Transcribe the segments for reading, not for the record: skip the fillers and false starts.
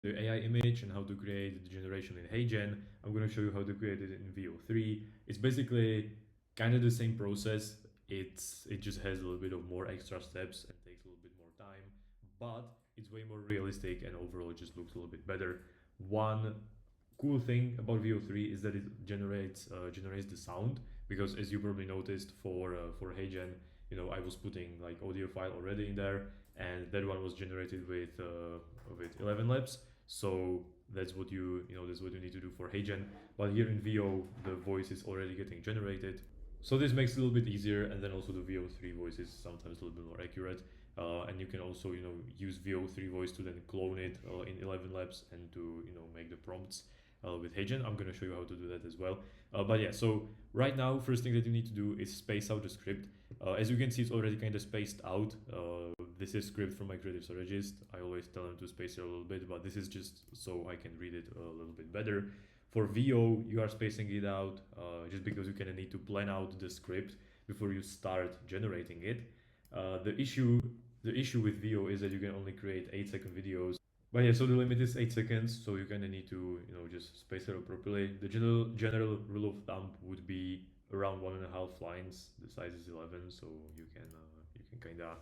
the AI image and how to create the generation in HeyGen. I'm going to show you how to create it in VO3. It's basically kind of the same process. It just has a little bit of more extra steps and takes a little bit more time, but it's way more realistic and overall it just looks a little bit better. One cool thing about VO3 is that it generates the sound, because as you probably noticed for HeyGen, you know, I was putting like audio file already in there, and that one was generated with 11 labs. So that's what that's what you need to do for HeyGen. But here in VO, the voice is already getting generated. So this makes it a little bit easier, and then also the VO3 voice is sometimes a little bit more accurate. And you can also, use VO3 voice to then clone it in 11 labs and to, make the prompts with HeyGen. I'm going to show you how to do that as well. But yeah, so right now, first thing that you need to do is space out the script. As you can see, it's already kind of spaced out. This is script from my creative strategist. I always tell him to space it a little bit, but this is just so I can read it a little bit better. For VO, you are spacing it out just because you kind of need to plan out the script before you start generating it. The issue with VO is that you can only create 8-second videos. But yeah, so the limit is 8 seconds, so you kind of need to, just space it out properly. The general rule of thumb would be around 1.5 lines. The size is 11, so you can kind of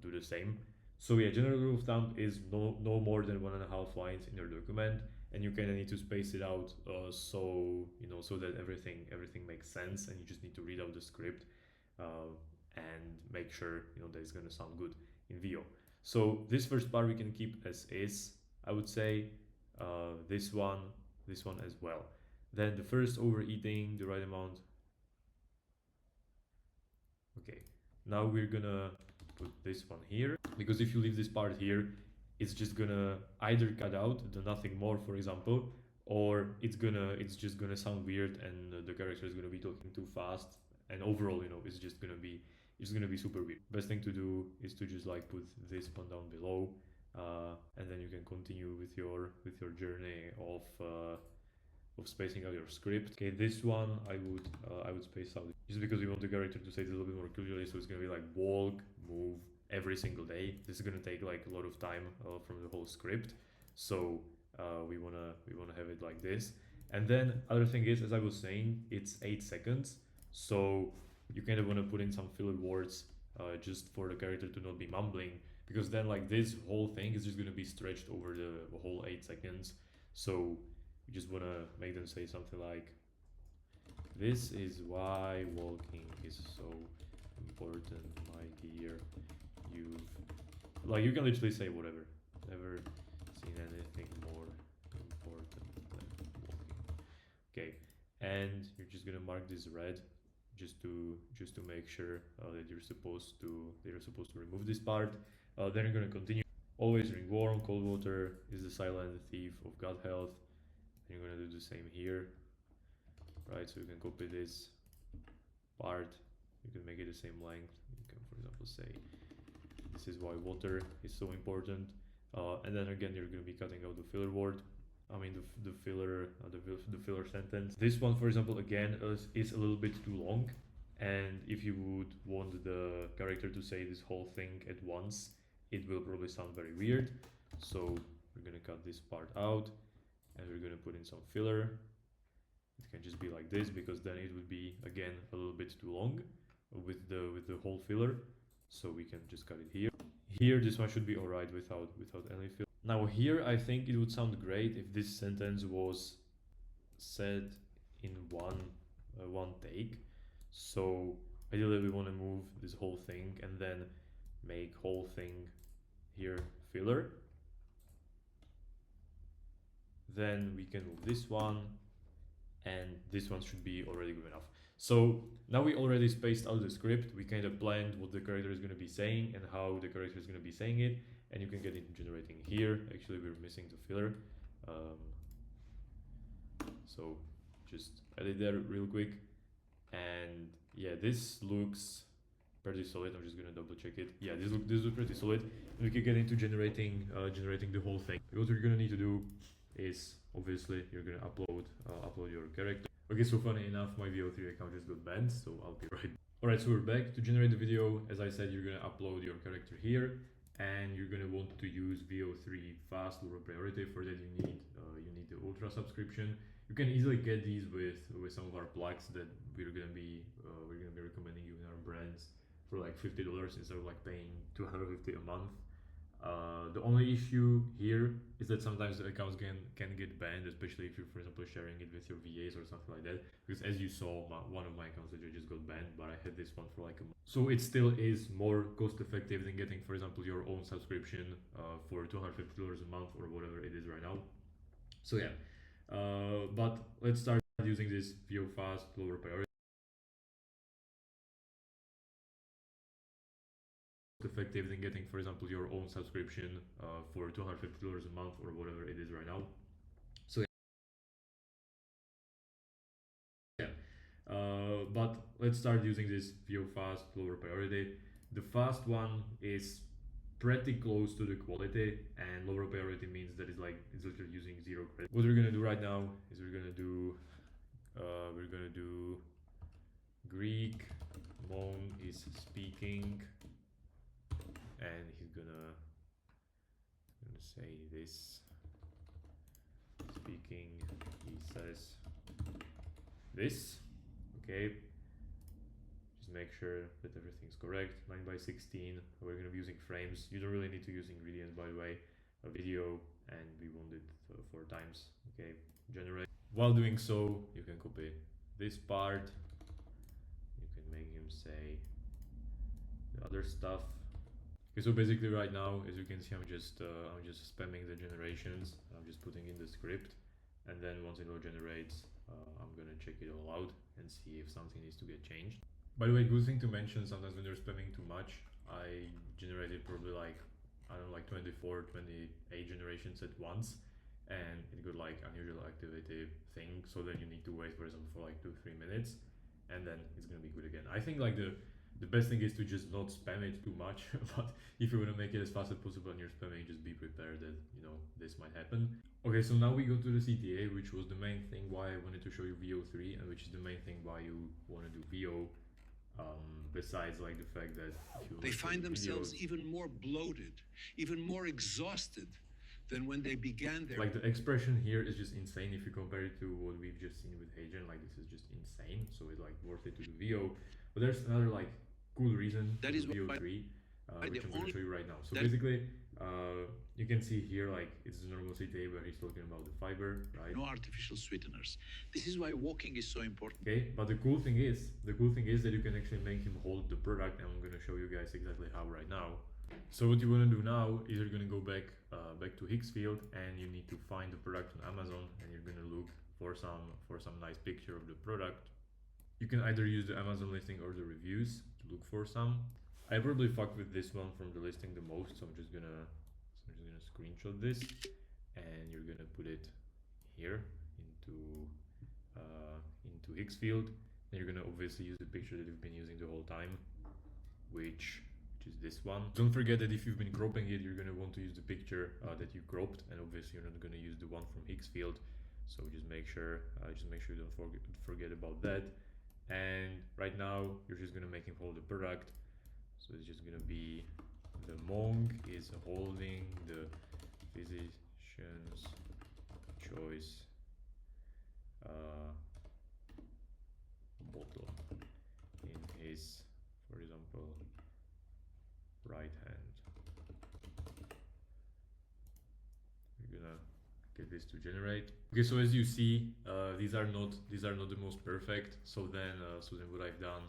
do the same. So yeah, general rule of thumb is no more than 1.5 lines in your document, and you kind of need to space it out so that everything makes sense, and you just need to read out the script and make sure that it's gonna sound good in VO. So this first part we can keep as is, I would say. This one as well. Then the first overeating the right amount. Okay, now we're gonna put this one here, because if you leave this part here, it's just gonna either cut out the nothing more, for example, or it's just gonna sound weird and the character is gonna be talking too fast, and overall, it's just gonna be super weird. Best thing to do is to just like put this one down below, and then you can continue with your journey of spacing out your script. Okay, this one I would space out just because we want the character to say it a little bit more clearly. So it's gonna be like walk, move every single day. This is gonna take like a lot of time from the whole script. So we wanna have it like this. And then other thing is, as I was saying, it's 8 seconds. So you kind of want to put in some filler words just for the character to not be mumbling, because then like this whole thing is just going to be stretched over the whole 8 seconds. So you just want to make them say something like, "This is why walking is so important, my dear. You can literally say whatever. Never seen anything more important than walking." Okay, and you're just gonna mark this red just to make sure that they're supposed to remove this part. Then you're gonna continue. Always drink warm. Cold water is the silent thief of gut health. And you're gonna do the same here, right? So you can copy this part. You can make it the same length. You can, for example, say, "This is why water is so important." And then again, you're gonna be cutting out the filler word. I mean the filler sentence. This one, for example, again is a little bit too long, and if you would want the character to say this whole thing at once, it will probably sound very weird. So we're gonna cut this part out, and we're gonna put in some filler. It can just be like this, because then it would be again a little bit too long with the whole filler. So we can just cut it here. Here, this one should be alright without any filler. Now here, I think it would sound great if this sentence was said in one take. So ideally we want to move this whole thing and then make whole thing here filler. Then we can move this one, and this one should be already good enough. So now we already spaced out the script. We kind of planned what the character is going to be saying and how the character is going to be saying it, and you can get it generating here. Actually, we're missing the filler. So just edit there real quick. And yeah, this looks pretty solid. I'm just gonna double check it. Yeah, this looks pretty solid. And we can get into generating the whole thing. What you're gonna need to do is, obviously, you're gonna upload your character. Okay, so funny enough, my VO3 account just got banned, so I'll be right. Alright, so we're back. To generate the video, as I said, you're gonna upload your character here, and you're gonna want to use VO3 fast lower priority. For that you need the ultra subscription. You can easily get these with some of our plugs that we're gonna be recommending you in our brands for like $50 instead of like paying $250 a month. The only issue here is that sometimes the accounts can get banned, especially if you're, for example, sharing it with your VAs or something like that. Because as you saw, one of my accounts just got banned, but I had this one for like a month. So it still is more cost effective than getting, for example, your own subscription for $250 a month or whatever it is right now. So yeah, but let's start using this VO fast lower priority. Effective than getting, for example, your own subscription for $250 a month or whatever it is right now. So yeah, but let's start using this VO fast lower priority. The fast one is pretty close to the quality, and lower priority means that it's literally using 0 credit. What we're gonna do right now is we're gonna do Greek Mong is speaking, and he's gonna say this. Speaking, he says this. Okay, just make sure that everything's correct. 9:16. We're gonna be using frames. You don't really need to use ingredients, by the way. A video, and we want it 4 times. Okay, generate. While doing so, you can copy this part. You can make him say the other stuff. Okay, so basically right now, as you can see, I'm just spamming the generations. I'm just putting in the script, and then once it all generates, I'm gonna check it all out and see if something needs to get changed. By the way, good thing to mention, sometimes when you're spamming too much, I generated probably like, I don't know, like 24, 28 generations at once, and it got like unusual activity thing, so then you need to wait, for example, for like 2-3 minutes, and then it's gonna be good again. I think like the best thing is to just not spam it too much, but if you want to make it as fast as possible and you're spamming, just be prepared that, you know, this might happen. Okay, so now we go to the CTA, which was the main thing why I wanted to show you VO3, and which is the main thing why you want to do VO. Besides like the fact that they find themselves even more bloated, even more exhausted than when they began their... Like the expression here is just insane if you compare it to what we've just seen with HeyGen. Like this is just insane, so it's like worth it to do VO. But there's another like cool reason that is VO3, which I'm going to show you right now. So basically, you can see here like it's the normal CTA where he's talking about the fiber, right? No artificial sweeteners. This is why walking is so important. Okay, but the cool thing is that you can actually make him hold the product, and I'm going to show you guys exactly how right now. So what you want to do now is you're going to go back to Hicksfield, and you need to find the product on Amazon, and you're going to look for some nice picture of the product. You can either use the Amazon listing or the reviews to look for some. I probably fucked with this one from the listing the most, so I'm just gonna screenshot this, and you're gonna put it here into Hicksfield. And you're gonna obviously use the picture that you've been using the whole time, which is this one. Don't forget that if you've been cropping it, you're gonna want to use the picture that you cropped, and obviously you're not gonna use the one from Hicksfield. So just make sure you don't forget about that. And right now you're just gonna make him hold the product. So it's just gonna be the monk is holding the physician's choice bottle in his, for example, right hand. We're gonna get this to generate. Okay, so as you see, these are not the most perfect. So then what I've done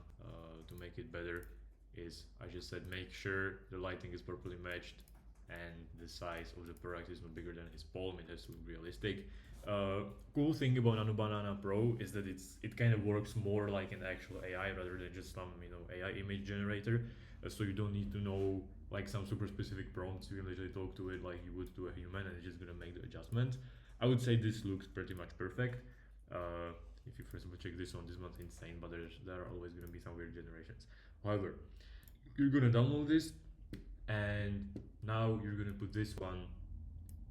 to make it better is I just said make sure the lighting is properly matched and the size of the product is not bigger than his palm. It has to be realistic. Cool thing about Nano Banana Pro is that it kind of works more like an actual AI rather than just some AI image generator. So you don't need to know like some super specific prompts. You can literally talk to it like you would to a human, and it's just gonna make the adjustment. I would say this looks pretty much perfect. If you for example check this one's insane, but there are always gonna be some weird generations. However, you're gonna download this, and now you're gonna put this one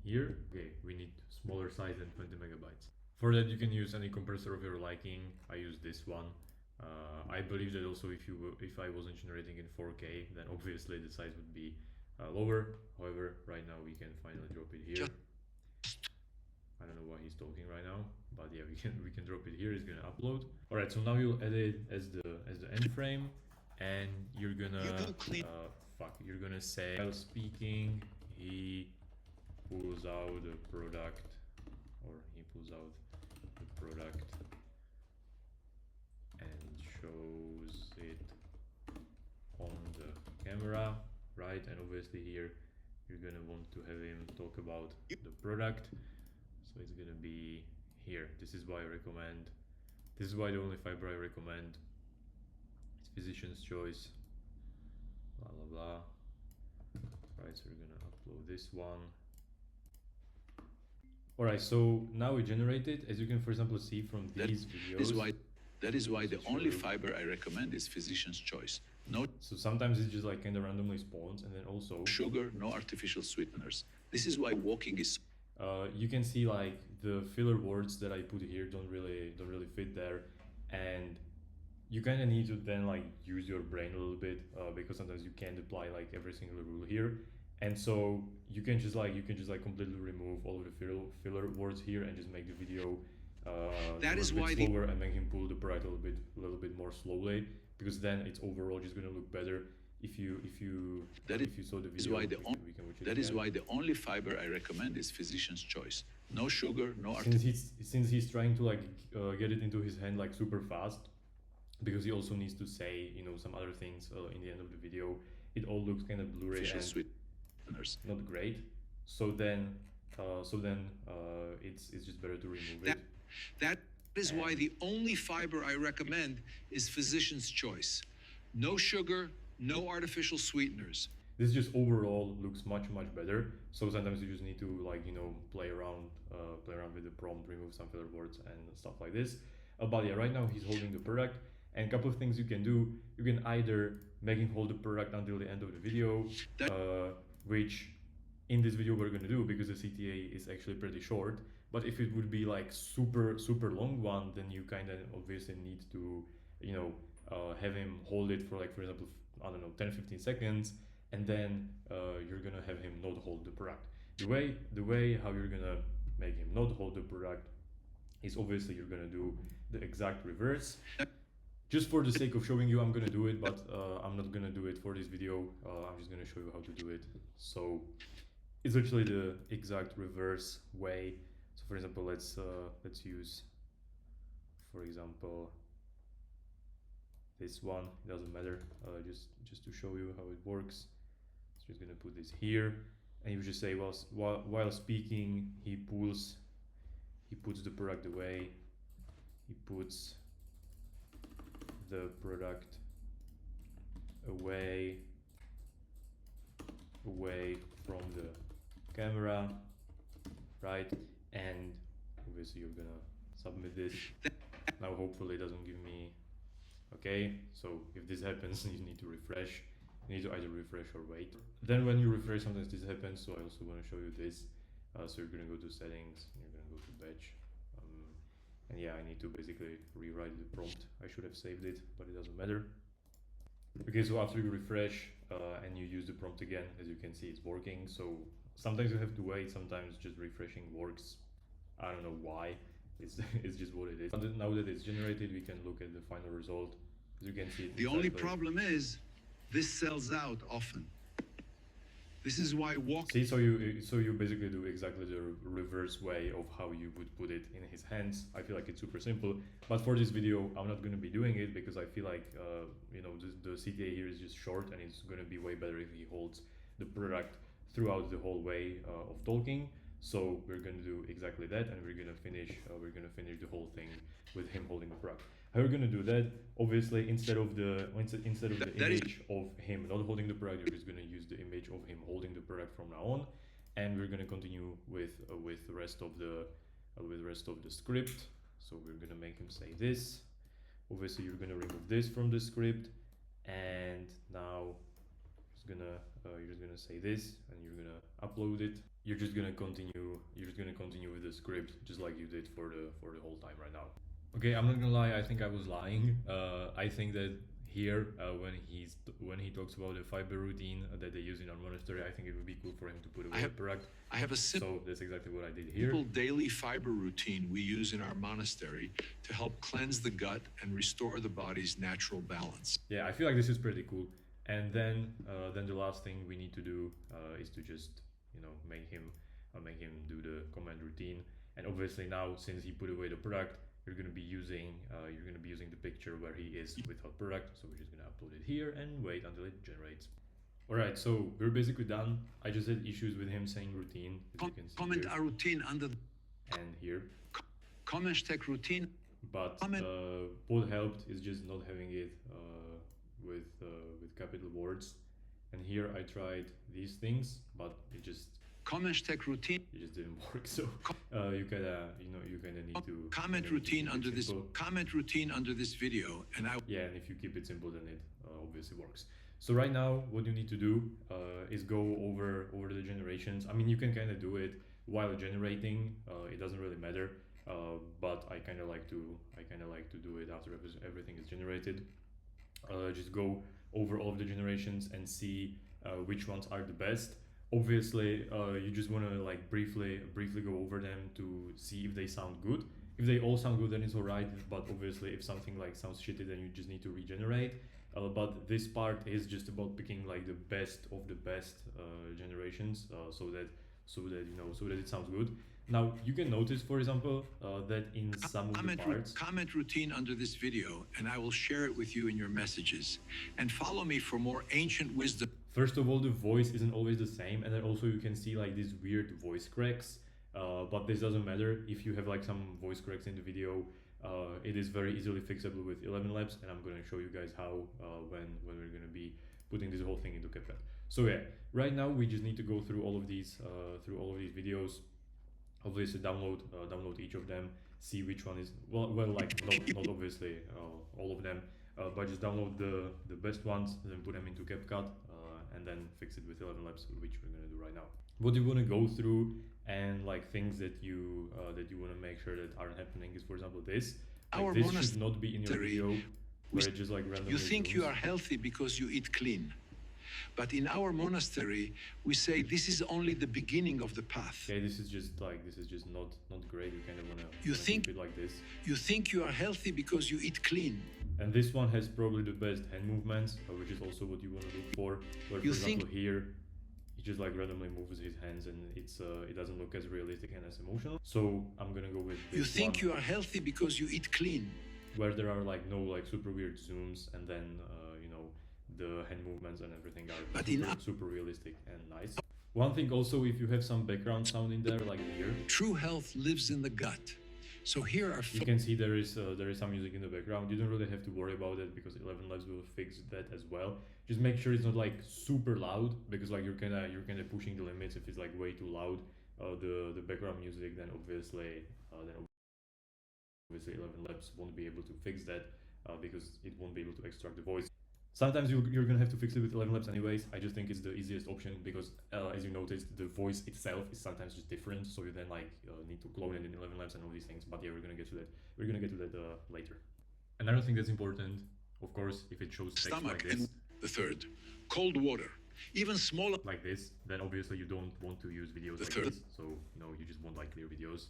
here. Okay, we need smaller size than 20 megabytes. For that, you can use any compressor of your liking. I use this one. I believe that also if I wasn't generating in 4K, then obviously the size would be lower. However, right now we can finally drop it here. I don't know why he's talking right now, but yeah, we can drop it here. It's gonna upload. All right, so now you'll edit as the end frame, and you're gonna you're gonna say while speaking he pulls out the product, or he pulls out the product and shows it on the camera, right? And obviously here you're gonna want to have him talk about the product. So it's gonna be here. This is why I recommend, this is why the only fiber I recommend is physician's choice, blah blah blah. Right, so we're gonna upload this one. Alright, so now we generated, as you can for example see from these videos. That is why the only fiber I recommend is physician's choice. No, so sometimes it just like kind of randomly spawns, and then also sugar, no artificial sweeteners. This is why walking is you can see like the filler words that I put here don't really fit there, and you kind of need to then like use your brain a little bit, because sometimes you can't apply like every single rule here, and so you can just like completely remove all of the filler words here and just make the video that is why slower and make him pull the product a little bit more slowly, because then it's overall just going to look better. If you saw the video, that is why the only fiber I recommend is physician's choice. No sugar, no since he's trying to like get it into his hand like super fast, because he also needs to say, you know, some other things in the end of the video. It all looks kind of blurry and not great. So then it's just better to remove it. That is why the only fiber I recommend is physician's choice. No sugar, no artificial sweeteners. This just overall looks much better. So sometimes you just need to like, you know, play around with the prompt, remove some filler words and stuff like this. But yeah, right now he's holding the product, and a couple of things you can do. You can either make him hold the product until the end of the video, which in this video we're going to do because the CTA is actually pretty short. But if it would be like super long one, then you kind of obviously need to, you know, have him hold it for like, for example, I don't know, 10-15 seconds, and then you're gonna have him not hold the product. The way how you're gonna make him not hold the product is obviously you're gonna do the exact reverse. Just for the sake of showing you, I'm gonna do it, but I'm not gonna do it for this video. I'm just gonna show you how to do it. So it's actually the exact reverse way. So for example, let's use, for example, this one. It doesn't matter, just to show you how it works. So just gonna put this here, and you just say, while speaking, he puts the product away, he puts the product away from the camera, right? And obviously you're gonna submit this. Now hopefully it doesn't give me, okay, so if this happens, you need to refresh. You need to either refresh or wait. Then when you refresh, sometimes this happens, so I also want to show you this. So you're gonna go to settings, you're gonna go to batch, and yeah, I need to basically rewrite the prompt. I should have saved it, but it doesn't matter. Okay, so after you refresh and you use the prompt again, as you can see, it's working. So sometimes you have to wait, sometimes just refreshing works. I don't know why. It's just what it is. Now that it's generated, we can look at the final result. As you can see, the only problem is this sells out often. This is why See, so you basically do exactly the reverse way of how you would put it in his hands. I feel like it's super simple, but for this video, I'm not going to be doing it because I feel like you know, the CTA here is just short, and it's going to be way better if he holds the product throughout the whole way of talking. So we're going to do exactly that, and we're going to finish the whole thing with him holding the product. How we're going to do that? Obviously, instead of the image of him not holding the product, we're just going to use the image of him holding the product from now on, and we're going to continue with the rest of the script. So we're going to make him say this. Obviously, you're going to remove this from the script, and now you're just gonna say this, and you're gonna upload it. You're just gonna continue with the script just like you did for the whole time right now. Okay, I'm not gonna lie, I think I was lying. I think that here when he talks about the fiber routine that they use in our monastery, I think it would be cool for him to put a word product. I have a simple, so that's exactly what I did here. daily fiber routine we use in our monastery to help cleanse the gut and restore the body's natural balance. Yeah, I feel like this is pretty cool. And then the last thing we need to do is to just make him do the command routine. And obviously now, since he put away the product, you're gonna be using the picture where he is without product. So we're just gonna upload it here and wait until it generates. Alright, so we're basically done. I just had issues with him saying routine, as you can see Comment here. our routine under And here. comment tech routine. But what helped is just not having it with capital words. And here I tried these things, but it just comment tech routine. It just didn't work. So you kinda need to comment routine under this comment routine under this video, and yeah, and if you keep it simple, then it obviously works. So right now, what you need to do is go over the generations. I mean, you can kind of do it while generating. It doesn't really matter. But I kind of like to do it after everything is generated. Just go over all of the generations and see which ones are the best. Obviously, you just want to like briefly go over them to see if they sound good. If they all sound good, then it's alright. But obviously, if something like sounds shitty, then you just need to regenerate. But this part is just about picking like the best of the best generations, so that it sounds good. Now you can notice, for example, that in some of the parts, comment routine under this video, and I will share it with you in your messages. And follow me for more ancient wisdom. First of all, the voice isn't always the same, and then also you can see like these weird voice cracks. But this doesn't matter if you have like some voice cracks in the video. It is very easily fixable with 11 Labs, and I'm gonna show you guys how when we're gonna be putting this whole thing into CapCut. So yeah, right now we just need to go through all of these videos. Obviously download each of them, see which one is well like not obviously all of them, but just download the best ones, then put them into CapCut, and then fix it with 11 Labs, which we're gonna do right now. What you want to go through and like things that you want to make sure that aren't happening is, for example, this. Like, this should not be in your video where it just like randomly. You think zooms. you are healthy because you eat clean. But in our monastery, we say this is only the beginning of the path. Okay, this is just not great. You kind of wanna keep it like this. You think you are healthy because you eat clean. And this one has probably the best hand movements, which is also what you want to look for. Where, for example, here he just like randomly moves his hands, and it doesn't look as realistic and as emotional. So I'm gonna go with this You think one, you are healthy because you eat clean. where there are like no like super weird zooms, and then the hand movements and everything are super realistic and nice. One thing also, if you have some background sound in there, like here, true health lives in the gut. So here are you can see there is some music in the background. You don't really have to worry about it because 11 Labs will fix that as well. Just make sure it's not like super loud, because like you're kind of pushing the limits. If it's like way too loud, the background music, then obviously 11 Labs won't be able to fix that because it won't be able to extract the voice. Sometimes you're gonna have to fix it with 11 Labs anyways. I just think it's the easiest option because as you noticed, the voice itself is sometimes just different, so you then like need to clone it in 11 Labs and all these things. But yeah, we're gonna get to that later. Another thing that's important, of course, if it shows text like this, and the third, cold water, even smaller like this, then obviously you don't want to use videos like this. So you just want like clear videos.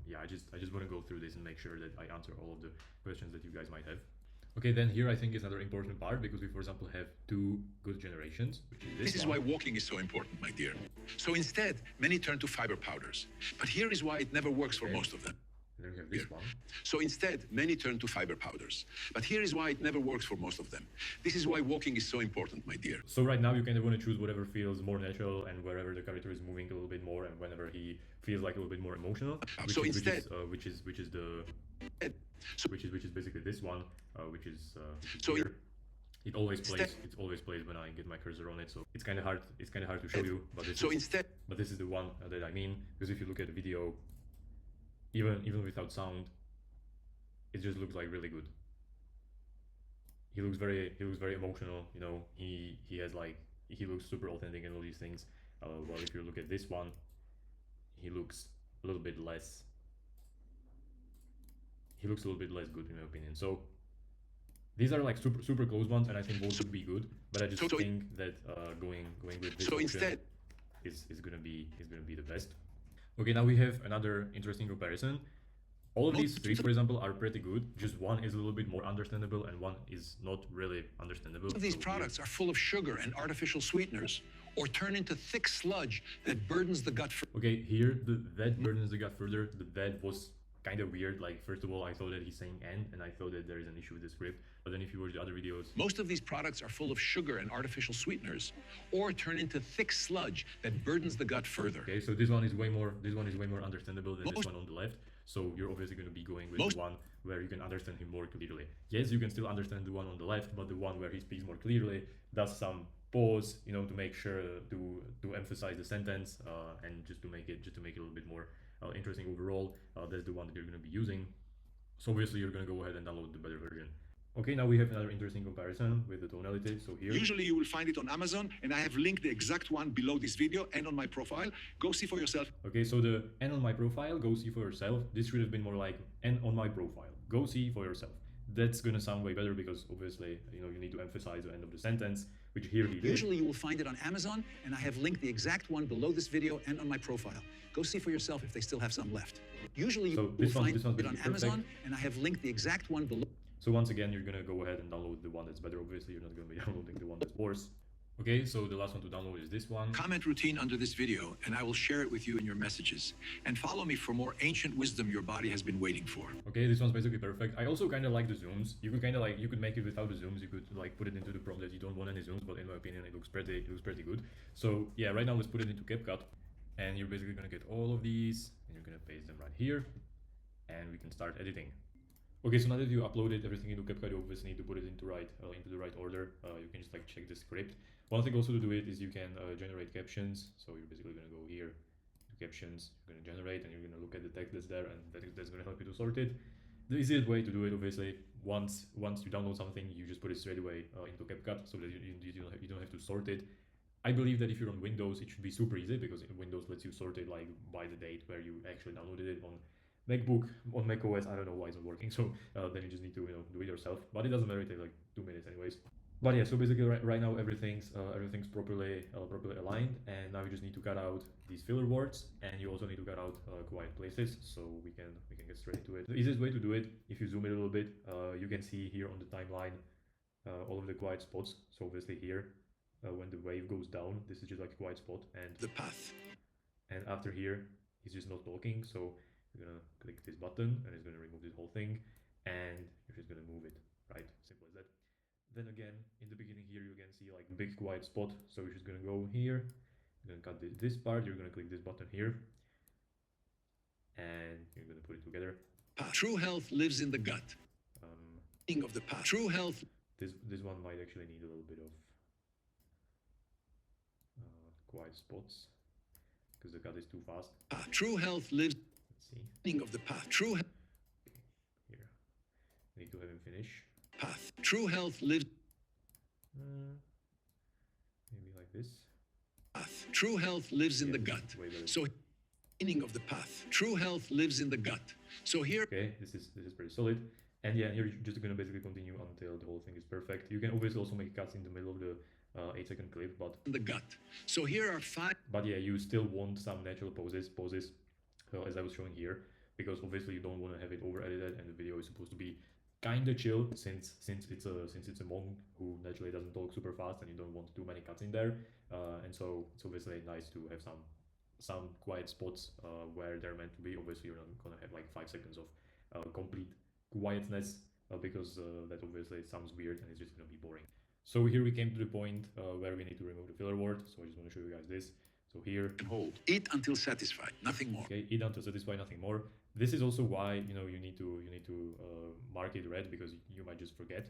Yeah, I just want to go through this and make sure that I answer all of the questions that you guys might have. Okay, then here I think is another important part, because we, for example, have two good generations, which is this. This is why walking is so important, my dear. So instead, many turn to fiber powders. But here is why it never works for most of them. And then we have this one. So instead, many turn to fiber powders. But here is why it never works for most of them. This is why walking is so important, my dear. So right now you kind of want to choose whatever feels more natural, and wherever the character is moving a little bit more, and whenever he feels like a little bit more emotional. Which is basically this one, which is here. It always plays when I get my cursor on it, so it's kind of hard to show you, but this is the one that I mean, because if you look at the video, even without sound, it just looks like really good. He looks very emotional, he looks super authentic and all these things. While if you look at this one, he looks a little bit less good in my opinion. So These are like super close ones, and I think both would be good. But I just think that going with this option instead is gonna be the best. Okay, now we have another interesting comparison. All of these three, for example, are pretty good. Just one is a little bit more understandable, and one is not really understandable. of these products are full of sugar and artificial sweeteners, or turn into thick sludge that burdens the gut. Okay, here that burdens the gut further. The that was kind of weird. Like, first of all, I thought that he's saying and I thought that there is an issue with the script. But then if you watch the other videos, Most of these products are full of sugar and artificial sweeteners, or turn into thick sludge that burdens the gut further. okay, so this one is way more understandable than this one on the left. So you're obviously going to be going with the one where you can understand him more clearly. Yes, you can still understand the one on the left, but the one where he speaks more clearly does some pause, you know, to make sure to emphasize the sentence and just to make it a little bit more interesting overall. That's the one that you're going to be using. So obviously you're going to go ahead and download the better version. Okay, now we have another interesting comparison with the tonality. So here, Usually you will find it on Amazon, and I have linked the exact one below this video and on my profile. Go see for yourself. okay, so the and on my profile, go see for yourself. This should have been more like and on my profile, go see for yourself. That's gonna sound way better because obviously, you know, you need to emphasize the end of the sentence, which here he did. Usually you will find it on Amazon, and I have linked the exact one below this video and on my profile. Go see for yourself if they still have some left. Usually you will find it on Amazon, and I have linked the exact one below. So once again, you're gonna go ahead and download the one that's better. Obviously, you're not gonna be downloading the one that's worse. Okay, so the last one to download is this one. Comment routine under this video, and I will share it with you in your messages. And follow me for more ancient wisdom your body has been waiting for. Okay, this one's basically perfect. I also kind of like the zooms. You could you could make it without the zooms. You could like put it into the prompt that you don't want any zooms, but in my opinion, it looks pretty good. So yeah, right now let's put it into CapCut, and you're basically gonna get all of these, and you're gonna paste them right here, and we can start editing. Okay, so now that you uploaded everything into CapCut, you obviously need to put it into the right order. You can just like check the script. One thing also to do it is you can generate captions. So you're basically gonna go here to captions. You're gonna generate, and you're gonna look at the text that's there, and that's gonna help you to sort it. The easiest way to do it, obviously, once you download something, you just put it straight away into CapCut, so that you don't have to sort it. I believe that if you're on Windows, it should be super easy because Windows lets you sort it like by the date where you actually downloaded it. On MacBook, on macOS, I don't know why it's not working. So then you just need to do it yourself. But it doesn't matter; it takes like 2 minutes anyways. But yeah, so basically right now everything's properly aligned, and now you just need to cut out these filler words, and you also need to cut out quiet places. So we can get straight into it. The easiest way to do it, if you zoom in a little bit, you can see here on the timeline all of the quiet spots. So obviously here, when the wave goes down, this is just like a quiet spot, and The path. and after here, he's just not talking. So you're gonna click this button, and it's gonna remove this whole thing, and you're just gonna move it, right? Simple as that. Then again, in the beginning here, you can see like a big quiet spot. So you're just gonna go here, you're gonna cut this part, you're gonna click this button here, and you're gonna put it together. True health lives in the gut. King of the path. True health. This one might actually need a little bit of quiet spots because the cut is too fast. True health lives. Let's see. King of the path. True here. I need to have him finish. path. True health lives. Maybe like this. Path. True health lives in the gut. So, meaning of the path. True health lives in the gut. So here. Okay, this is pretty solid. And yeah, here you're just gonna basically continue until the whole thing is perfect. You can obviously also make cuts in the middle of the 8-second clip, but in the gut. So here are 5. But yeah, you still want some natural pauses, as I was showing here, because obviously you don't want to have it over edited, and the video is supposed to be kind of chill since it's a monk who naturally doesn't talk super fast, and you don't want too many cuts in there. And so it's obviously nice to have some quiet spots where they're meant to be. Obviously, you're not gonna have like 5 seconds of complete quietness because that obviously sounds weird and it's just gonna be boring. So here we came to the point where we need to remove the filler word. So I just want to show you guys this. So here, And hold. Eat until satisfied. Nothing more. okay, eat until satisfied, nothing more. This is also why you need to mark it red, because you might just forget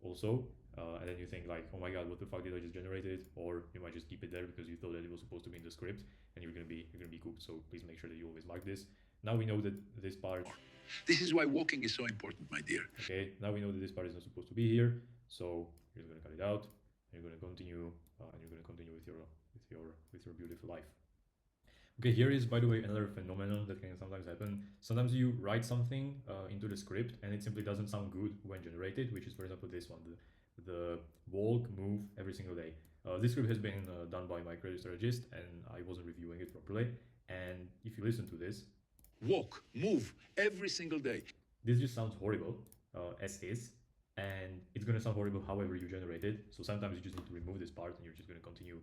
also, and then you think like, oh my god, what the fuck did I just generate it? Or you might just keep it there because you thought that it was supposed to be in the script, and you're gonna be cooked. So please make sure that you always mark this. Now we know that this part. This is why walking is so important, my dear. Okay, now we know that this part is not supposed to be here. So you're gonna cut it out, and you're gonna continue, with your beautiful life. Okay, here is, by the way, another phenomenon that can sometimes happen. Sometimes you write something into the script and it simply doesn't sound good when generated, which is, for example, this one, the walk, move every single day. This script has been done by my creative strategist and I wasn't reviewing it properly. And if you listen to this, walk, move every single day, this just sounds horrible as is, and it's going to sound horrible however you generate it. So sometimes you just need to remove this part and you're just going to continue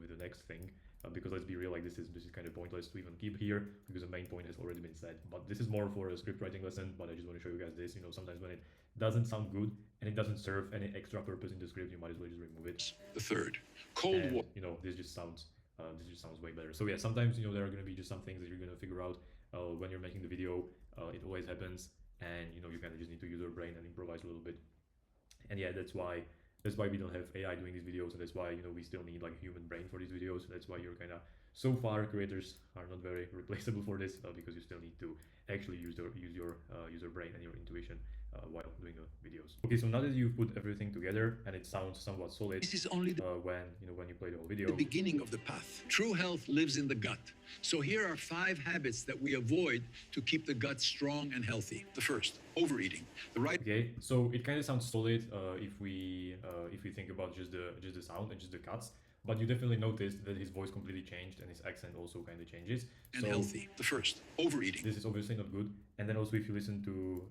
with the next thing, because let's be real, like this is kind of pointless to even keep here because the main point has already been said. But this is more for a script writing lesson, but I just want to show you guys this. Sometimes when it doesn't sound good and it doesn't serve any extra purpose in the script, you might as well just remove it. The third, cold water. This just sounds way better. So yeah, sometimes there are going to be just some things that you're going to figure out when you're making the video. It always happens, and you kind of just need to use your brain and improvise a little bit. And yeah, that's why we don't have AI doing these videos, and that's why we still need like human brain for these videos. That's why you're kind of, so far, creators are not very replaceable for this, because you still need to actually use your brain and your intuition while doing videos. Okay, so now that you've put everything together and it sounds somewhat solid, this is only when you play the whole video. The beginning of the path. True health lives in the gut. So here are 5 habits that we avoid to keep the gut strong and healthy. The first, overeating. Okay, so it kind of sounds solid if we think about just the sound and just the cuts. But you definitely noticed that his voice completely changed and his accent also kind of changes. And healthy. The first, overeating. This is obviously not good. And then also if you listen to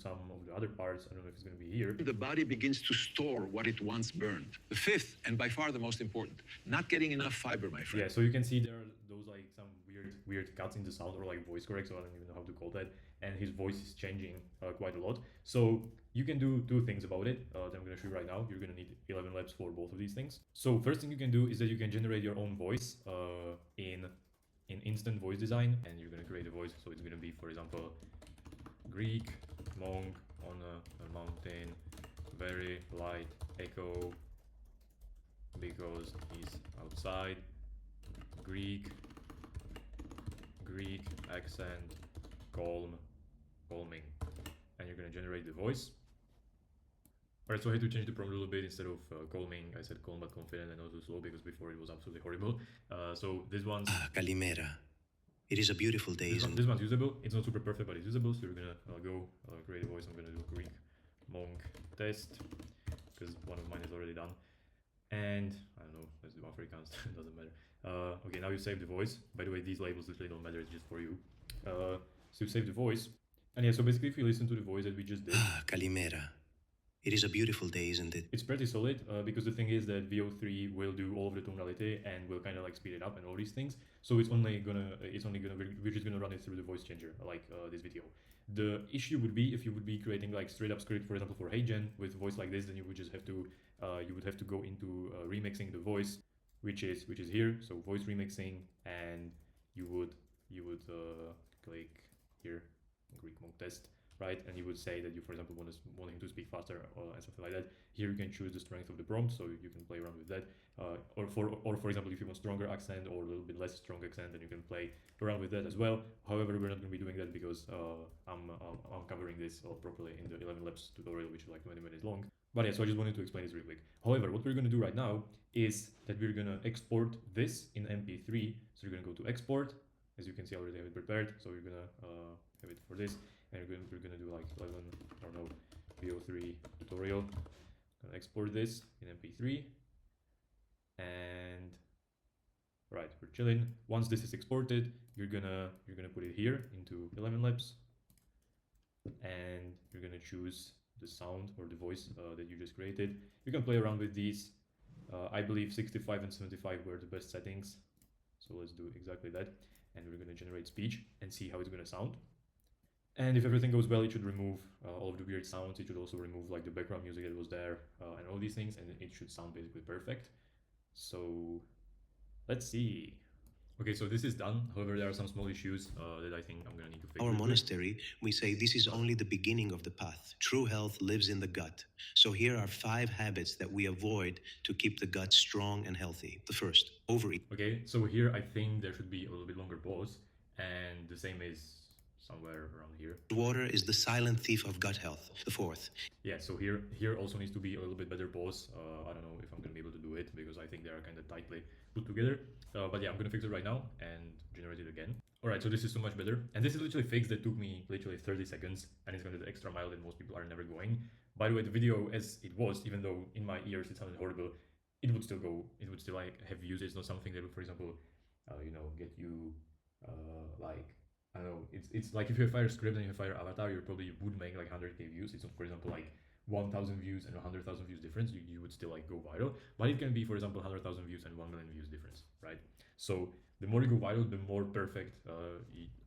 some of the other parts, I don't know if it's going to be here. The body begins to store what it once burned. The fifth, and by far the most important, not getting enough fiber, my friend. Yeah, so you can see there are those like some weird cuts in the sound, or like voice correct, so I don't even know how to call that. And his voice is changing quite a lot. So you can do 2 things about it that I'm going to show you right now. You're going to need 11 laps for both of these things. So first thing you can do is that you can generate your own voice in instant voice design, and you're going to create a voice. So it's going to be, for example, Greek monk on a mountain, very light echo because he's outside, Greek accent, calming, and you're going to generate the voice. Alright, so I had to change the prompt a little bit. Instead of calming, I said calm but confident and also slow, because before it was absolutely horrible. So this one's Kalimera. It is a beautiful day. This one's usable. It's not super perfect, but it's usable. So you're gonna go create a voice. I'm gonna do Greek monk test because one of mine is already done. And I don't know, let's do Afrikaans. It doesn't matter. Okay, now you save the voice. By the way, these labels literally don't matter. It's just for you. So you save the voice, and yeah. So basically, if you listen to the voice that we just did, Kalimera. It is a beautiful day, isn't it? It's pretty solid because the thing is that VO3 will do all of the tonality and will kind of like speed it up and all these things. So we're just gonna run it through the voice changer like this video. The issue would be if you would be creating like straight up script, for example, for HeyGen with voice like this, then you would just have to go into remixing the voice, which is here. So voice remixing, and you would click here, Greek monk test. Right, and you would say that you, for example, want him to speak faster and something like that. Here you can choose the strength of the prompt, so you can play around with that. Or for example, if you want stronger accent or a little bit less strong accent, then you can play around with that as well. However, we're not going to be doing that because I'm covering this properly in the 11 laps tutorial, which is like 20 minutes long. But yeah, so I just wanted to explain this real quick. However, what we're going to do right now is that we're going to export this in MP3. So you're going to go to export. As you can see, I already have it prepared. So you're going to have it for this. And we're gonna do like 11, I don't know, VO3 tutorial. Gonna export this in MP3, and right, we're chilling. Once this is exported, you're gonna put it here into 11 laps, and you're gonna choose the sound or the voice that you just created. You can play around with these. I believe 65 and 75 were the best settings, so let's do exactly that. And we're gonna generate speech and see how it's gonna sound. And if everything goes well, it should remove all of the weird sounds. It should also remove like the background music that was there and all these things, and it should sound basically perfect. So let's see. Okay, so this is done. However, there are some small issues that I think I'm gonna need to fix. Our monastery, we say this is only the beginning of the path. True health lives in the gut. So here are 5 habits that we avoid to keep the gut strong and healthy. The first, overeat. Okay, so here I think there should be a little bit longer pause, and the same is somewhere around here. Water is the silent thief of gut health. The fourth. Yeah, so here also needs to be a little bit better pause. I don't know if I'm gonna be able to do it because I think they are kind of tightly put together. But yeah, I'm gonna fix it right now and generate it again. All right, so this is so much better. And this is literally fixed. That took me literally 30 seconds, and it's gonna do the extra mile that most people are never going. By the way, the video as it was, even though in my ears it sounded horrible, it would still go. It would still like have views. It's not something that would, for example, you know, get you like, I don't know, it's like if you fire script and you fire avatar, you probably would make like 100k views. It's not, for example, like 1,000 views and 100,000 views difference. You would still like go viral, but it can be, for example, 100,000 views and 1 million views difference, right? So the more you go viral, the more perfect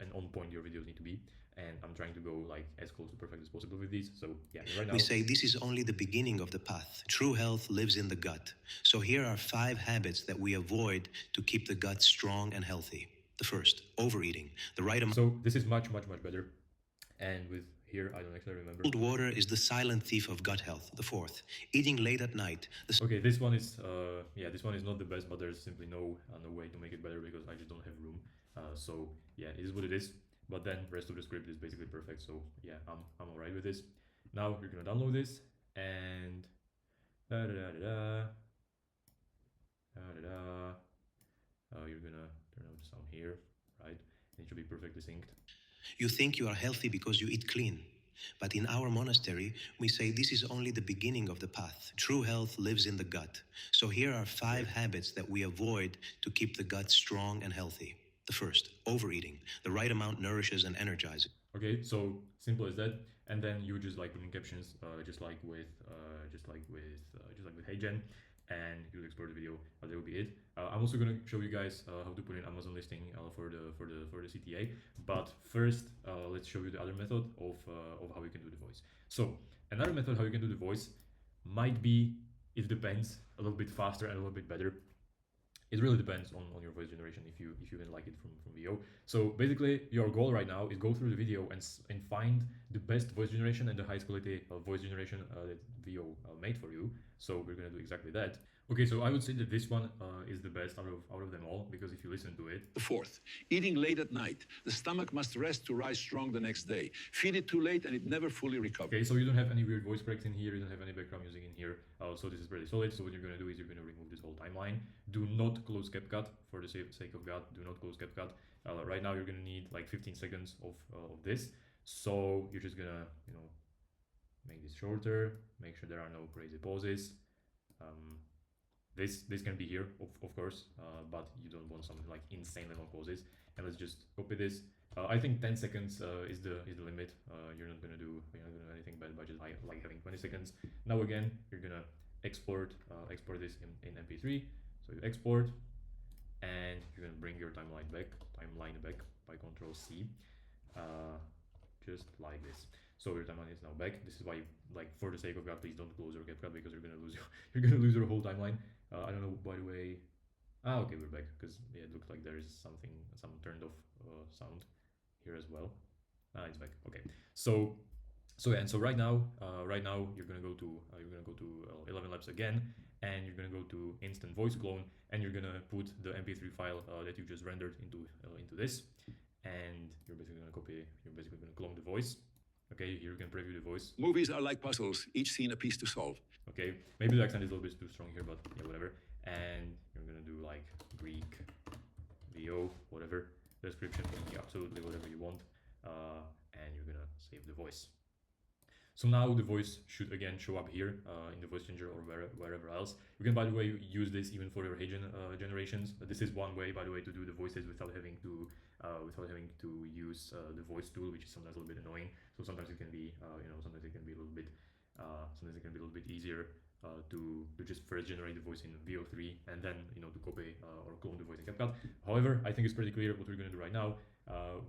and on point your videos need to be. And I'm trying to go like as close to perfect as possible with these. So yeah, right now we say this is only the beginning of the path. True health lives in the gut. So here are 5 habits that we avoid to keep the gut strong and healthy. The first, overeating. The right amount. So this is much better. And with here, I don't actually remember. Cold water is the silent thief of gut health. The fourth, eating late at night. Okay, this one is yeah, this one is not the best, but there's simply no way to make it better because I just don't have room. So yeah, it is what it is. But then rest of the script is basically perfect. So yeah, I'm alright with this. Now you're gonna download this and you're gonna turn on the sound here, right? And it should be perfectly synced. You think you are healthy because you eat clean. But in our monastery, we say this is only the beginning of the path. True health lives in the gut. So here are 5 habits that we avoid to keep the gut strong and healthy. The first, overeating. The right amount nourishes and energizes. Okay, so simple as that. And then you just like put in captions, just like with HeyGen, and you'll export the video. That will be it. I'm also gonna show you guys how to put in Amazon listing for the CTA. But first, let's show you the other method of how you can do the voice. So another method how you can do the voice might be, it depends, a little bit faster and a little bit better. It really depends on your voice generation if you even like it from VO. So basically your goal right now is go through the video and find the best voice generation and the highest quality voice generation that VO made for you. So we're gonna do exactly that. Okay, so I would say that this one is the best out of them all, because if you listen to it. The fourth, eating late at night. The stomach must rest to rise strong the next day. Feed it too late and it never fully recovers. Okay, so you don't have any weird voice cracks in here, you don't have any background music in here, so this is pretty solid. So what you're going to do is you're going to remove this whole timeline. Do not close CapCut, for the sake of God, do not close CapCut. Right now you're going to need like 15 seconds of this, so you're just going to, you know, make this shorter, make sure there are no crazy pauses. This can be here, of course, but you don't want something like insanely long pauses. And let's just copy this. I think 10 seconds is the limit. You're not gonna do anything bad by just like having 20 seconds. Now again, you're gonna export this in MP3. So you export, and you're gonna bring your timeline back by Control C, just like this. So your timeline is now back. This is why, like, for the sake of God, please don't close your CapCut, because you're gonna lose your whole timeline. I don't know, by the way. Okay, we're back, because yeah, it looks like there is some turned off sound here as well. It's back. Okay, so yeah, and so right now you're gonna go to 11 Labs again, and you're gonna go to Instant Voice Clone, and you're gonna put the MP3 file that you just rendered into this, and you're basically gonna clone the voice. Okay, here you can preview the voice. Movies are like puzzles, each scene a piece to solve. Okay, maybe the accent is a little bit too strong here, but yeah, whatever. And you're gonna do like Greek, VO, whatever, description, absolutely whatever you want, and you're gonna save the voice. So now the voice should again show up here in the voice changer or wherever else. You can, by the way, use this even for your HeyGen generations. This is one way, by the way, to do the voices without having to use the voice tool, which is sometimes a little bit annoying. So sometimes it can be, sometimes it can be a little bit easier to just first generate the voice in VO3 and then to copy or clone the voice in CapCut. However, I think it's pretty clear what we're going to do right now.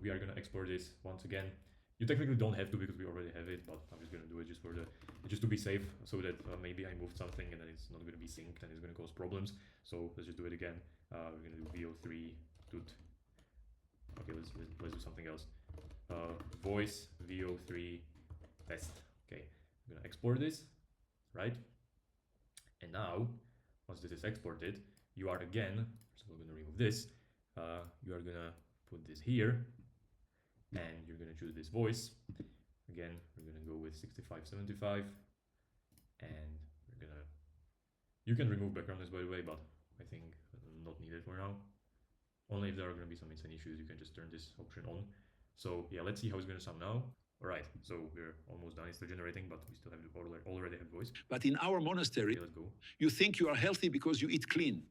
We are going to export this once again. You technically don't have to, because we already have it, but I'm just going to do it just to be safe, so that maybe I moved something and then it's not going to be synced and it's going to cause problems. So let's just do it again. We're going to do VO3 tut. Okay, let's do something else. Voice VO3 test. Okay, I'm gonna export this, right? And now, once this is exported, you are again, so we're gonna remove this. You are gonna put this here, and you're going to choose this voice. Again, we're going to go with 6575, and we're going to, you can remove background noise, by the way, but I think not needed for now. Only if there are going to be some insane issues, you can just turn this option on. So yeah, let's see how it's going to sound now. All right, so we're almost done. It's still generating, but we still have already have voice. But in our monastery, okay, let's go. You think you are healthy because you eat clean.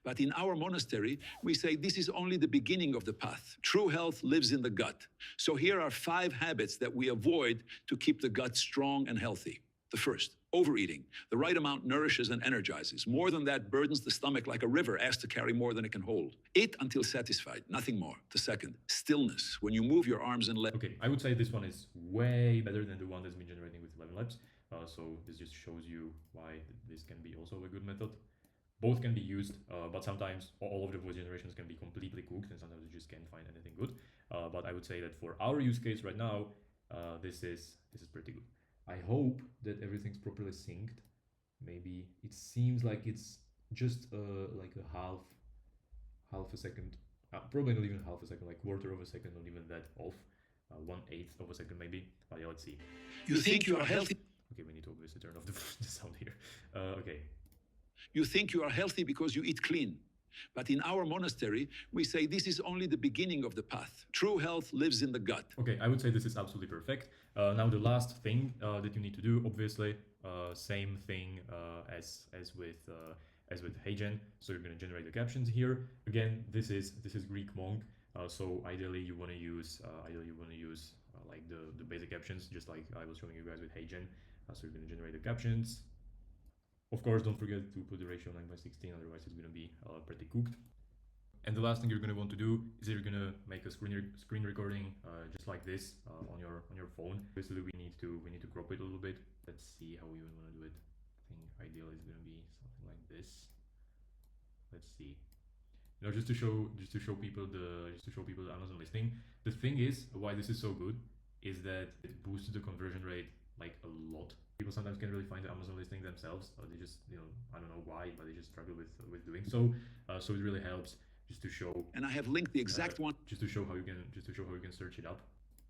But in our monastery, we say this is only the beginning of the path. True health lives in the gut. So here are 5 habits that we avoid to keep the gut strong and healthy. The first, overeating. The right amount nourishes and energizes. More than that burdens the stomach like a river asked to carry more than it can hold. Eat until satisfied, nothing more. The second, stillness. When you move your arms and legs. Okay, I would say this one is way better than the one that's been generating with 11 labs. So this just shows you why this can be also a good method. Both can be used, but sometimes all of the voice generations can be completely cooked, and sometimes you just can't find anything good. But I would say that for our use case right now, this is pretty good. I hope that everything's properly synced. Maybe it seems like it's just like a half a second, probably not even half a second, like quarter of a second, not even that off, 1/8 of a second maybe. But yeah, let's see. You think you are healthy? Okay, we need to obviously turn off the sound here. Okay. You think you are healthy because you eat clean. But in our monastery, we say this is only the beginning of the path. True health lives in the gut. Okay, I would say this is absolutely perfect. Now the last thing that you need to do, obviously, same thing as with HeyGen. So you're going to generate the captions here. Again, this is Greek monk. So ideally you want to use like the basic captions, just like I was showing you guys with HeyGen. So you're going to generate the captions. Of course, don't forget to put the ratio 9:16, otherwise it's going to be pretty cooked. And the last thing you're going to want to do is you're going to make a screen recording just like this on your phone. Basically, we need to crop it a little bit. Let's see how we even want to do it. I think ideally it's going to be something like this. Let's see. You know, just to show people the Amazon listing. The thing is, why this is so good is that it boosts the conversion rate like a lot. People sometimes can't really find the Amazon listing themselves. They just, you know, I don't know why, but they just struggle with doing so. So it really helps just to show. And I have linked the exact one. Just to show how you can search it up.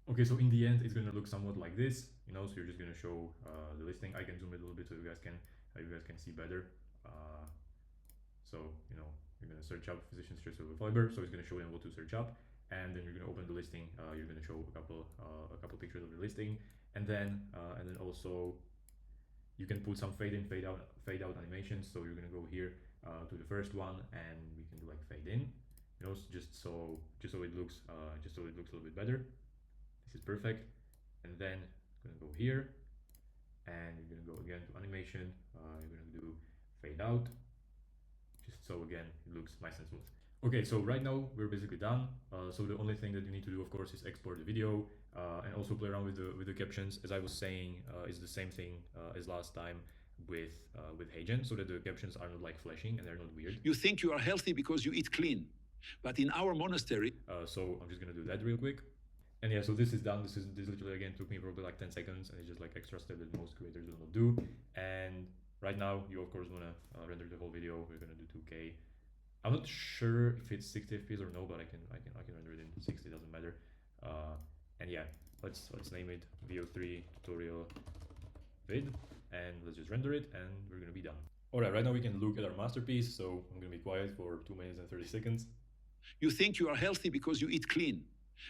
Okay, so in the end, it's gonna look somewhat like this. You know, so you're just gonna show the listing. I can zoom it a little bit so you guys can see better. So you know, you're gonna search up physician stress over fiber. So it's gonna show them what to search up, and then you're gonna open the listing. You're gonna show a couple pictures of the listing, and then also you can put some fade in, fade out animations. So you're gonna go here to the first one, and we can do like fade in, you know, just so it looks a little bit better. This is perfect. And then you're gonna go here, and you're gonna go again to animation. You're gonna do fade out, just so again it looks nice and smooth. Okay, so right now we're basically done. So the only thing that you need to do, of course, is export the video and also play around with the captions. As I was saying, it's the same thing as last time with HeyGen, so that the captions are not like flashing and they're not weird. You think you are healthy because you eat clean, but in our monastery. So I'm just gonna do that real quick. And yeah, so this is done. This literally again took me probably like 10 seconds, and it's just like extra step that most creators do not do. And right now, you of course wanna render the whole video. We're gonna do 2K. I'm not sure if it's 60 FPS or no, but I can render it in 60. Doesn't matter. And yeah, let's name it VO3 tutorial vid, and let's just render it, and we're gonna be done. All right, right now we can look at our masterpiece. So I'm gonna be quiet for 2 minutes and 30 seconds. You think you are healthy because you eat clean.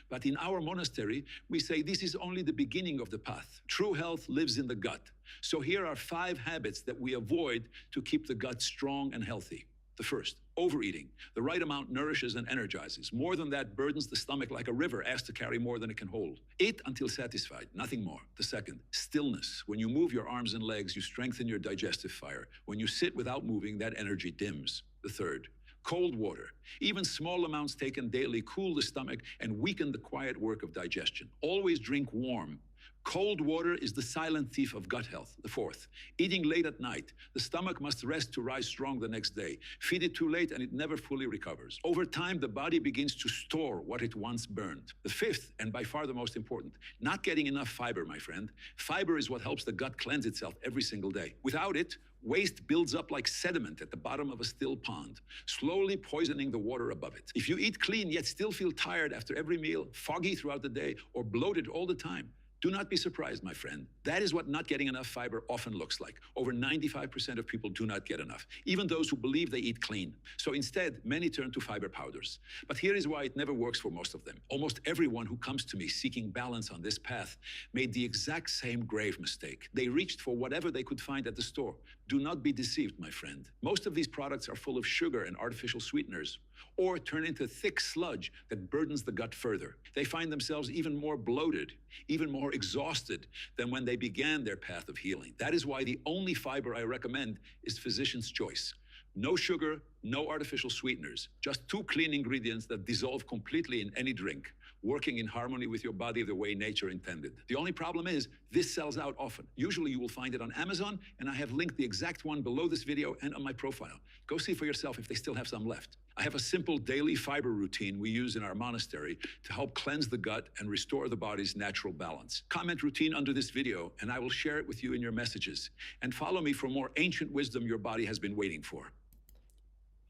But in our monastery, we say this is only the beginning of the path. True health lives in the gut. So here are 5 habits that we avoid to keep the gut strong and healthy. The first, overeating. The right amount nourishes and energizes. More than that burdens the stomach like a river asked to carry more than it can hold. Eat until satisfied, nothing more. The second, stillness. When you move your arms and legs, you strengthen your digestive fire. When you sit without moving, that energy dims. The third, cold water. Even small amounts taken daily cool the stomach and weaken the quiet work of digestion. Always drink warm. Cold water is the silent thief of gut health. The fourth, eating late at night. The stomach must rest to rise strong the next day. Feed it too late and it never fully recovers. Over time, the body begins to store what it once burned. The fifth, and by far the most important, not getting enough fiber, my friend. Fiber is what helps the gut cleanse itself every single day. Without it, waste builds up like sediment at the bottom of a still pond, slowly poisoning the water above it. If you eat clean yet still feel tired after every meal, foggy throughout the day, or bloated all the time, do not be surprised, my friend. That is what not getting enough fiber often looks like. Over 95% of people do not get enough, even those who believe they eat clean. So instead, many turn to fiber powders. But here is why it never works for most of them. Almost everyone who comes to me seeking balance on this path made the exact same grave mistake. They reached for whatever they could find at the store. Do not be deceived, my friend. Most of these products are full of sugar and artificial sweeteners, or turn into thick sludge that burdens the gut further. They find themselves even more bloated, even more exhausted than when they began their path of healing. That is why the only fiber I recommend is physician's choice. No sugar, no artificial sweeteners, just 2 clean ingredients that dissolve completely in any drink, working in harmony with your body the way nature intended. The only problem is, this sells out often. Usually you will find it on Amazon, and I have linked the exact one below this video and on my profile. Go see for yourself if they still have some left. I have a simple daily fiber routine we use in our monastery to help cleanse the gut and restore the body's natural balance. Comment routine under this video, and I will share it with you in your messages. And follow me for more ancient wisdom your body has been waiting for.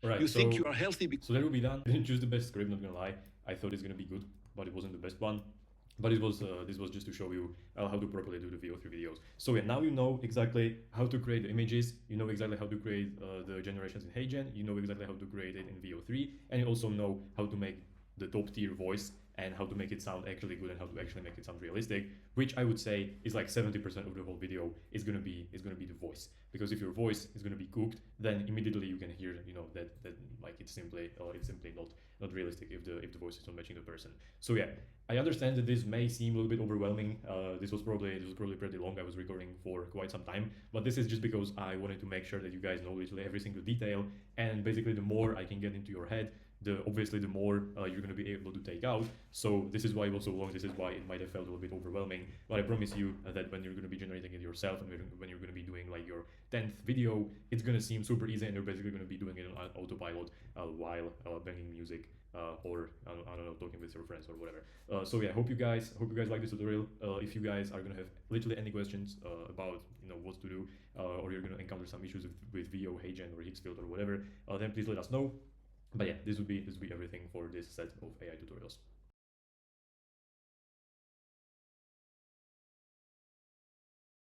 Right, you think you are healthy because... So that will be done. I didn't choose the best script, not gonna lie. I thought it's gonna be good, but it wasn't the best one. But it was this was just to show you how to properly do the VO3 videos. So yeah, now you know exactly how to create the images, you know exactly how to create the generations in HeyGen, you know exactly how to create it in VO3, and you also know how to make the top tier voice and how to make it sound actually good and how to actually make it sound realistic, which I would say is like 70% of the whole video is gonna be the voice. Because if your voice is gonna be cooked, then immediately you can hear, you know, that like it's simply not realistic if the voice is not matching the person. So yeah, I understand that this may seem a little bit overwhelming. This was probably pretty long. I was recording for quite some time, but this is just because I wanted to make sure that you guys know literally every single detail, and basically the more I can get into your head, obviously the more you're going to be able to take out. So this is why it was so long, this is why it might have felt a little bit overwhelming, but I promise you that when you're going to be generating it yourself and when you're going to be doing like your 10th video, it's going to seem super easy and you're basically going to be doing it on autopilot while banging music or I don't know, talking with your friends or whatever. So yeah, hope you guys like this tutorial. If you guys are going to have literally any questions about, you know, what to do, or you're going to encounter some issues with VO, HeyGen or Higgsfield or whatever, then please let us know. But yeah, this would be everything for this set of AI tutorials.